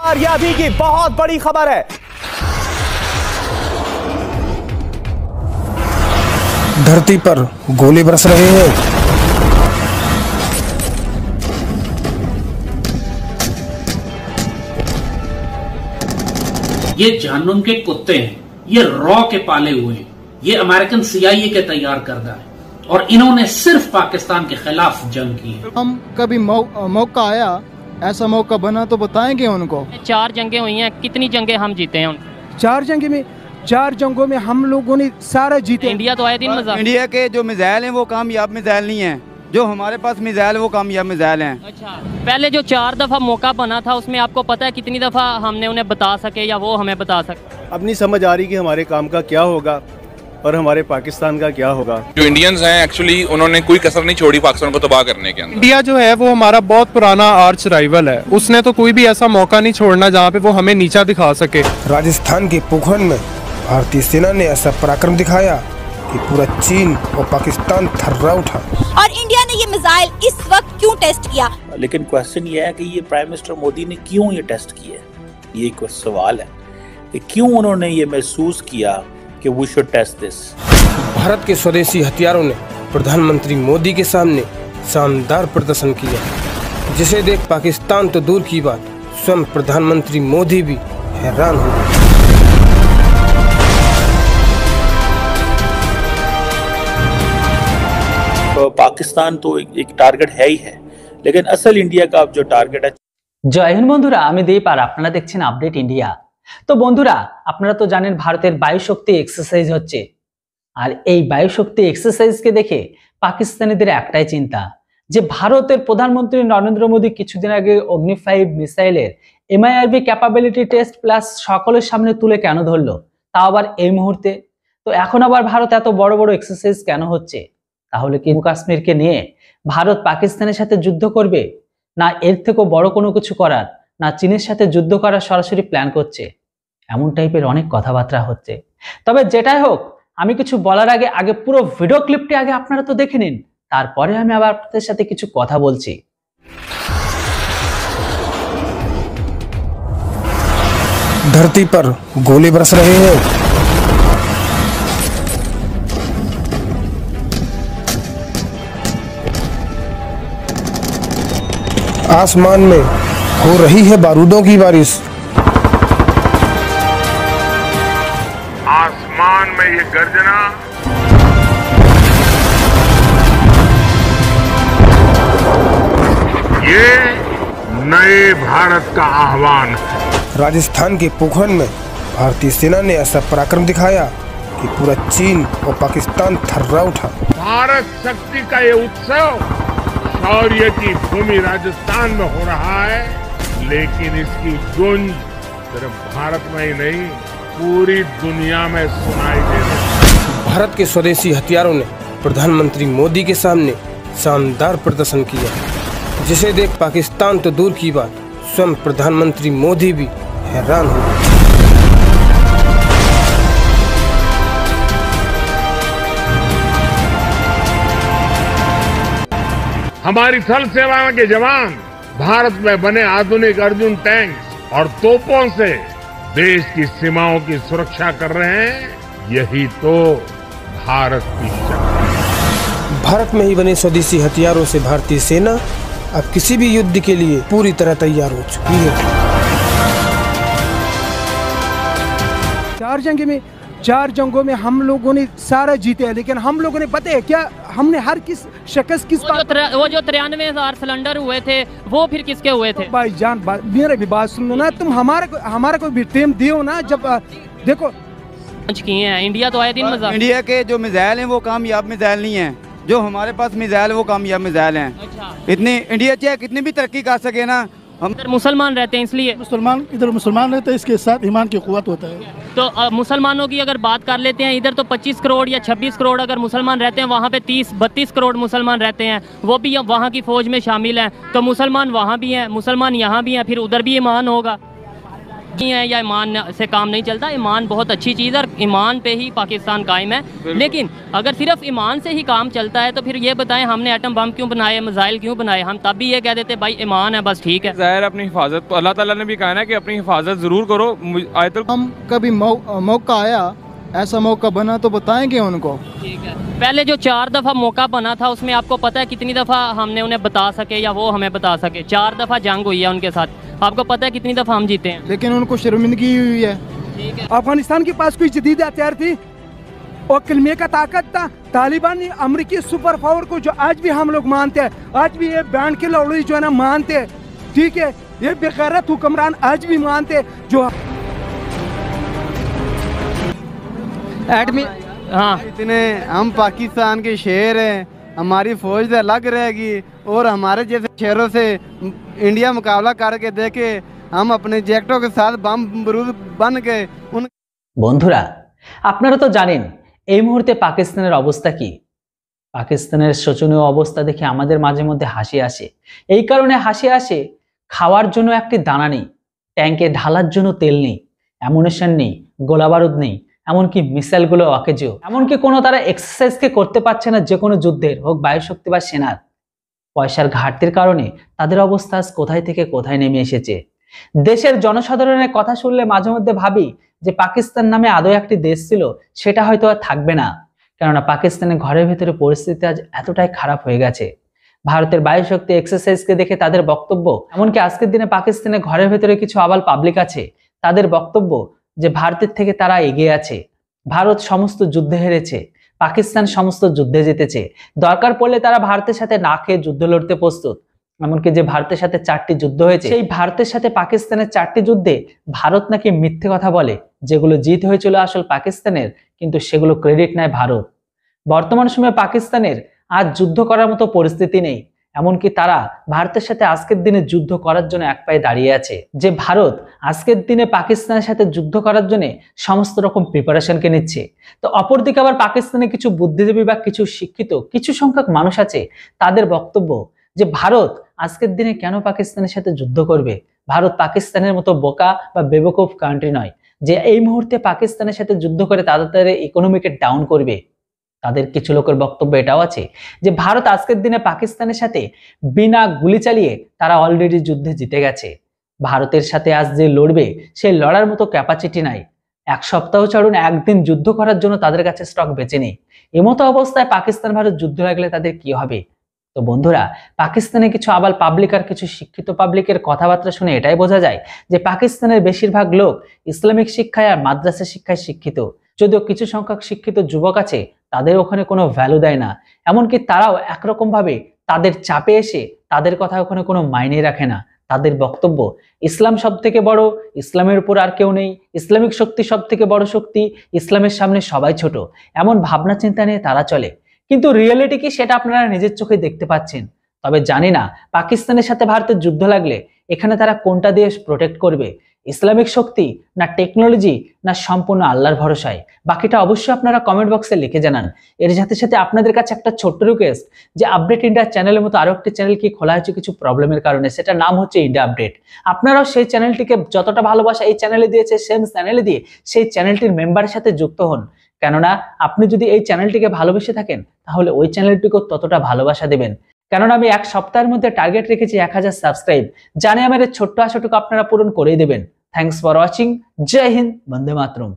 और यह अभी की बहुत बड़ी खबर है। धरती पर गोले बरस रहे हैं। ये जहन्नुम के कुत्ते हैं, ये रॉ के पाले हुए हैं, ये अमेरिकन CIA के तैयार करदा है और इन्होंने सिर्फ पाकिस्तान के खिलाफ जंग की है। हम कभी मौका आया, ऐसा मौका बना तो बताएंगे उनको। 4 जंगें हुई हैं, कितनी जंगें हम जीते हैं? 4 जंगों में हम लोगों ने सारा जीते। इंडिया तो आए दिन मजाक। इंडिया के जो मिसाइल हैं वो कामयाब मिसाइल नहीं हैं, जो हमारे पास मिसाइल वो कामयाब मिसाइल हैं। अच्छा, पहले जो 4 दफा मौका बना था उसमें आपको पता है कितनी दफा हमने उन्हें बता सके या वो हमें बता सके? अब नहीं समझ आ रही कि हमारे काम का क्या होगा और हमारे पाकिस्तान का क्या होगा। जो इंडियंस हैं एक्चुअली उन्होंने कोई कसर नहीं छोड़ी पाकिस्तान को तबाह करने के अंदर। इंडिया जो है वो हमारा बहुत पुराना आर्च राइवल है, उसने तो कोई भी ऐसा मौका नहीं छोड़ना जहाँ पे वो हमें नीचा दिखा सके। राजस्थान के पोखरण में भारतीय सेना ने ऐसा पराक्रम दिखाया कि पूरा चीन और पाकिस्तान थर्रा उठा। और इंडिया ने ये मिसाइल इस वक्त क्यों टेस्ट किया? लेकिन क्वेश्चन ये है कि ये प्राइम मिनिस्टर मोदी ने क्यों ये टेस्ट किया, ये एक सवाल है कि क्यों उन्होंने ये महसूस किया कि we should test this. Bharat के स्वदेशी हथियारों ने प्रधानमंत्री मोदी के सामने शानदार प्रदर्शन किया, जिसे देख पाकिस्तान तो दूर की बात, स्वयं प्रधानमंत्री मोदी भी हैरान हो गए। तो पाकिस्तान तो एक टारगेट है ही है, लेकिन असल इंडिया का जो टारगेट है। जय हिंद बंधुरा, আমি দীপ আর আপনারা দেখছেন আপডেট ইন্ডিয়া। তো বন্ধুরা, আপনারা তো জানেন ভারতের বায়ু শক্তি এক্সারসাইজ হচ্ছে, আর এই বায়ু শক্তি এক্সারসাইজকে দেখে পাকিস্তানিদের একটাই চিন্তা যে ভারতের প্রধানমন্ত্রী নরেন্দ্র মোদী কিছুদিন আগে অগ্নি 5 মিসাইলের MIRV ক্যাপাবিলিটি টেস্ট প্লাস সকলের সামনে তুলে কেন ধরলো, তাও আবার এই মুহূর্তে। তো এখন আবার ভারত এত বড় বড় এক্সারসাইজ কেন হচ্ছে? তাহলে কি কাশ্মীরকে নিয়ে ভারত পাকিস্তানের সাথে যুদ্ধ করবে, না এর থেকেও বড় কোনো কিছু করার, না চীনের সাথে যুদ্ধ করার সরাসরি প্ল্যান করছে? এমন টাইপের অনেক কথাবার্তা হচ্ছে। তবে যেটাই হোক, আমি কিছু বলার আগে পুরো ভিডিও ক্লিপটি আগে আপনারা তো দেখে নিন, তারপরে আমি আবার আপনাদের সাথে কিছু কথা বলছি। धरती पर गोले बरस रहे हैं। आसमान में हो रही है बारूदों की बारिश। आसमान में ये गर्जना ये नए भारत का आह्वान है। राजस्थान के पोखरण में भारतीय सेना ने ऐसा पराक्रम दिखाया कि पूरा चीन और पाकिस्तान थर्रा उठा। भारत शक्ति का ये उत्सव शौर्य की भूमि राजस्थान में हो रहा है, लेकिन इसकी गूंज सिर्फ भारत में ही नहीं पूरी दुनिया में सुनाई दे रही है। भारत के स्वदेशी हथियारों ने प्रधानमंत्री मोदी के सामने शानदार प्रदर्शन किया, जिसे देख पाकिस्तान तो दूर की बात, स्वयं प्रधानमंत्री मोदी भी हैरान हो गए। हमारी थल सेना के जवान भारत में बने आधुनिक अर्जुन टैंक और तोपों से देश की सीमाओं की सुरक्षा कर रहे हैं। यही तो भारत की शक्ति है। भारत में ही बने स्वदेशी हथियारों से भारतीय सेना अब किसी भी युद्ध के लिए पूरी तरह तैयार हो चुकी है। 4 जंगों में हम लोगों ने सारा जीते हैं, लेकिन हम लोगों ने पता है क्या, हमने हर किस शख्स किस वो जो 93,000 सिलेंडर हुए थे वो फिर किसके हुए थे? भाईजान मेरा भी बात सुनो ना, तुम हमारा कोई भी टीम दियो ना। जब देखो किए हैं, इंडिया तो आए दिन मजाक। इंडिया के जो मिसाइल हैं वो कामयाब मिसाइल नहीं हैं, जो हमारे पास मिसाइल वो कामयाब मिसाइल हैं। अच्छा, इतनी इंडिया चाहे कितनी भी तरक्की कर सके ना, हम इधर मुसलमान रहते हैं इसलिए इधर मुसलमान रहते हैं, इसके साथ ईमान की कुव्वत होता है। तो मुसलमानों की अगर बात कर लेते हैं, इधर तो 25 करोड़ या 26 करोड़ अगर मुसलमान रहते हैं, वहाँ पे 30-32 करोड़ मुसलमान रहते हैं, वो भी वहाँ की फौज में शामिल हैं। तो मुसलमान वहाँ भी हैं, मुसलमान यहाँ भी हैं, फिर उधर भी ईमान होगा। नहीं है या ईमान से काम नहीं चलता। ईमान बहुत अच्छी चीज़ है और ईमान पे ही पाकिस्तान कायम है। लेकिन अगर सिर्फ ईमान से ही काम चलता है तो फिर ये बताएं हमने एटम बम क्यों बनाए, मिसाइल क्यों बनाए? हम तब भी ये कह देते भाई ईमान है बस ठीक है। ज़ाहिर अपनी हिफाजत तो अल्लाह ताला ने भी कहा है कि अपनी हिफाजत ज़रूर करो। आयतुल हम कभी मौका आया, ऐसा मौका बना तो बताएंगे उनको। ठीक है, पहले जो 4 दफ़ा मौका बना था उसमें आपको पता है कितनी दफ़ा हमने उन्हें बता सके या वो हमें बता सके? 4 दफ़ा जंग हुई है उनके साथ, आपको पता है कितनी दफ़ा हम जीते हैं? लेकिन उनको शर्मिंदगी हुई है। ठीक है, अफगानिस्तान के पास कोई जदीद हथियार थी और कलमे का ताकत था। तालिबान ने अमेरिकी सुपर पावर को जो आज भी हम लोग मानते हैं, आज भी ये बैंड के लौड़ी जो है ना मानते हैं, ठीक है, ये बेगैरत हुक्मरान आज भी मानते हैं जो एडमी। हाँ, इतने हम पाकिस्तान के शेर हैं, हमारी फौज से अलग रहेगी और हमारे जैसे शेरों से इंडिया मुकाबला करके देखे हम अपने जैकेटों के साथ बम बरूद बन गए उन। বন্ধুরা আপনারা তো জানেন এই মুহূর্তে পাকিস্তানের অবস্থা কি। পাকিস্তানের শোচনীয় অবস্থা দেখে আমাদের মাঝে মধ্যে হাসি আসে। এই কারণে হাসি আসে, খাওয়ার জন্য একটি দানা নেই, ট্যাঙ্কে ঢালার জন্য তেল নেই, অ্যামুনিশন নেই, গোলাবারুদ নেই, এমনকি মিসাইলগুলো অকেজো, এমনকি কোনো তারা এক্সারসাইজকে করতে পারছে না, যে কোনো যুদ্ধের হোক বায়ুশক্তি বা সেনার। পয়সার ঘাটতির কারণে তাদের অবস্থা আজ কোথায় থেকে কোথায় নেমে এসেছে। দেশের জনসাধারণের কথা শুনলে মাঝে মধ্যে ভাবি যে পাকিস্তান নামে আদৌ একটি দেশ ছিল সেটা হয়তো আর থাকবে না, কেননা পাকিস্তানের ঘরের ভেতরে পরিস্থিতি আজ এতটাই খারাপ হয়ে গেছে। ভারতের বায়ুশক্তি এক্সারসাইজকে দেখে তাদের বক্তব্য, এমনকি আজকের দিনে পাকিস্তানের ঘরের ভেতরে কিছু আবাল পাবলিক আছে, তাদের বক্তব্য যে ভারতের থেকে তারা এগিয়ে আছে, ভারত সমস্ত যুদ্ধে হেরেছে, পাকিস্তান সমস্ত যুদ্ধে জিতেছে, দরকার পড়লে তারা ভারতের সাথে না খেয়ে যুদ্ধ লড়তে প্রস্তুত। এমনকি যে ভারতের সাথে 4টি যুদ্ধ হয়েছে, সেই ভারতের সাথে পাকিস্তানের 4টি যুদ্ধে ভারত নাকি মিথ্যে কথা বলে, যেগুলো জিত হয়েছিল আসল পাকিস্তানের, কিন্তু সেগুলো ক্রেডিট নেয় ভারত। বর্তমান সময়ে পাকিস্তানের আজ যুদ্ধ করার মতো পরিস্থিতি নেই, এমনকি তারা ভারতের সাথে আজকের দিনে যুদ্ধ করার জন্য এক পায়ে দাঁড়িয়ে আছে। যে ভারত আজকের দিনে পাকিস্তানের সাথে যুদ্ধ করার জন্য সমস্ত রকম প্রিপারেশনকে নিচ্ছে, তো অপরদিকে আবার পাকিস্তানে কিছু বুদ্ধিজীবী বা কিছু শিক্ষিত কিছু সংখ্যক মানুষ আছে, তাদের বক্তব্য যে ভারত আজকের দিনে কেন পাকিস্তানের সাথে যুদ্ধ করবে, ভারত পাকিস্তানের মতো বোকা বা বেবকুফ কান্ট্রি নয় যে এই মুহূর্তে পাকিস্তানের সাথে যুদ্ধ করে তাদের ইকোনমিকে ডাউন করবে। তাদের কিছু লোকের বক্তব্য এটাও আছে যে ভারত আজকের দিনে পাকিস্তানের সাথে বিনা গুলি চালিয়ে তারা অলরেডি যুদ্ধে জিতে গেছে। ভারতের সাথে আজ যে লড়বে সে লড়ার মতো ক্যাপাসিটি নাই, 1 সপ্তাহ ছাড়ুন একদিন যুদ্ধ করার জন্য তাদের কাছে স্টক বেঁচে নেই। এমতো অবস্থায় পাকিস্তান ভারত যুদ্ধ লাগলে তাদের কি হবে? তো বন্ধুরা, পাকিস্তানে কিছু আবাল পাবলিক আর কিছু শিক্ষিত পাবলিকের কথাবার্তা শুনে এটাই বোঝা যায় যে পাকিস্তানের বেশিরভাগ লোক ইসলামিক শিক্ষায় আর মাদ্রাসা শিক্ষায় শিক্ষিত, যদিও কিছু সংখ্যক শিক্ষিত যুবক আছে তাদের ওখানে কোনো ভ্যালু দেয় না, এমনকি তারাও একরকম ভাবে তাদের চাপে এসে তাদের কথা ওখানে কোনো মাইনে রাখে না। তাদের বক্তব্য ইসলাম সব থেকে বড়, ইসলামের উপর আর কেউ নেই, ইসলামিক শক্তি সব থেকে বড় শক্তি, ইসলামের সামনে সবাই ছোট, এমন ভাবনা চিন্তা নিয়ে তারা চলে। কিন্তু রিয়েলিটি কি সেটা আপনারা নিজের চোখে দেখতে পাচ্ছেন। তবে জানি না পাকিস্তানের সাথে ভারতের যুদ্ধ লাগলে এখানে তারা কোনটা দিয়ে প্রোটেক্ট করবে, ইসলামিক শক্তি না টেকনোলজি না সম্পূর্ণ আল্লাহর ভরসায়। বাকিটা অবশ্যই আপনারা কমেন্ট বক্সে লিখে জানান। এর সাথে সাথে আপনাদের কাছে একটা ছোট্ট রিকোয়েস্ট যে আপডেট ইন্ডিয়া চ্যানেলের মতো আরো একটি চ্যানেল কি খোলা হয়েছে কিছু প্রবলেমের কারণে, সেটা নাম হচ্ছে ইন্ডিয়া আপডেট। আপনারাও সেই চ্যানেলটিকে যতটা ভালোবাসা এই চ্যানেলে দিয়েছে সেম চ্যানেলে দিয়ে সেই চ্যানেলটির মেম্বারের সাথে যুক্ত হন, কেননা আপনি যদি এই চ্যানেলটিকে ভালোবেসে থাকেন তাহলে ওই চ্যানেলটিকেও ততটা ভালোবাসা দেবেন। কেননা আমি 1 সপ্তাহের মধ্যে টার্গেট রেখেছি 1000 সাবস্ক্রাইব, জানি আমার ছোট্ট আশাটুকু আপনারা পূরণ করেই দেবেন। Thanks for watching. জয় হিন্দ, বন্দে মাতরম।